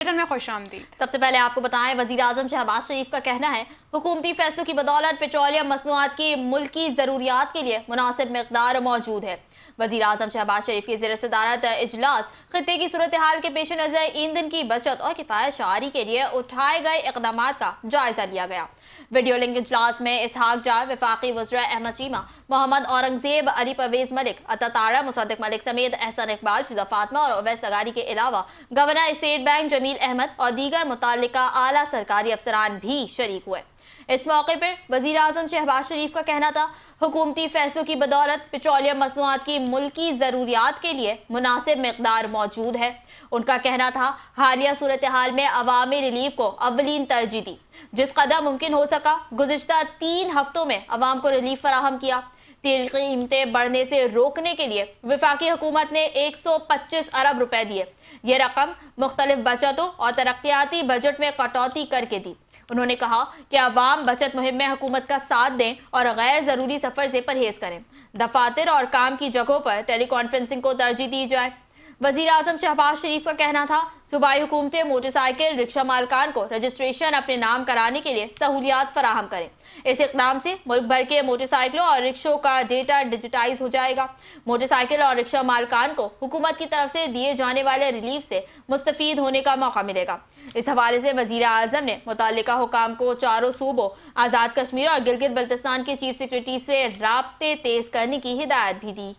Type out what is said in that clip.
میں خوش آمدید۔ سب سے پہلے آپ کو بتائیں، وزیراعظم شہباز شریف کا کہنا ہے حکومتی فیصلوں کی بدولت پیٹرولیم مصنوعات کی ملکی ضروریات کے لیے مناسب مقدار موجود ہے۔ وزیراعظم شہباز شریف کی زیر صدارت اجلاس خطے کی صورتحال کے پیش نظر ایندھن کی بچت اور کفایت شعاری کے لیے اٹھائے گئے اقدامات کا جائزہ لیا گیا۔ ویڈیو لنک اجلاس میں اسحاق جار، وفاقی وزراء احمد چیمہ، محمد اورنگزیب، علی پرویز ملک، عطا طارہ، مصدق ملک سمیت احسن اقبال، شیزہ فاطمہ اور اویس لغاری کے علاوہ گورنر اسٹیٹ بینک جمیل احمد اور دیگر متعلقہ اعلیٰ سرکاری افسران بھی شریک ہوئے۔ اس موقع پر وزیراعظم شہباز شریف کا کہنا تھا حکومتی فیصلوں کی بدولت پیٹرولیم مصنوعات کی ملکی ضروریات کے لیے مناسب مقدار موجود ہے۔ ان کا کہنا تھا حالیہ صورتحال میں عوامی ریلیف کو اولین ترجیح دی، جس قدر ممکن ہو سکا گزشتہ 3 ہفتوں میں عوام کو ریلیف فراہم کیا۔ تیل کی قیمتیں بڑھنے سے روکنے کے لیے وفاقی حکومت نے 125 ارب روپے دیے۔ یہ رقم مختلف بچتوں اور ترقیاتی بجٹ میں کٹوتی کر کے دی۔ انہوں نے کہا کہ عوام بچت مہم میں حکومت کا ساتھ دیں اور غیر ضروری سفر سے پرہیز کریں۔ دفاتر اور کام کی جگہوں پر ٹیلی کانفرنسنگ کو ترجیح دی جائے۔ وزیراعظم شہباز شریف کا کہنا تھا صوبائی حکومتیں موٹر سائیکل رکشہ مالکان کو رجسٹریشن اپنے نام کرانے کے لیے سہولیات فراہم کریں۔ اس اقدام سے ملک بھر کے موٹر سائیکلوں اور رکشوں کا ڈیٹا ڈیجیٹائز ہو جائے گا۔ موٹر سائیکل اور رکشہ مالکان کو حکومت کی طرف سے دیے جانے والے ریلیف سے مستفید ہونے کا موقع ملے گا۔ اس حوالے سے وزیر اعظم نے متعلقہ حکام کو چاروں صوبوں، آزاد کشمیر اور گلگت بلتستان کے چیف سیکرٹری سے رابطے تیز کرنے کی ہدایت بھی دی۔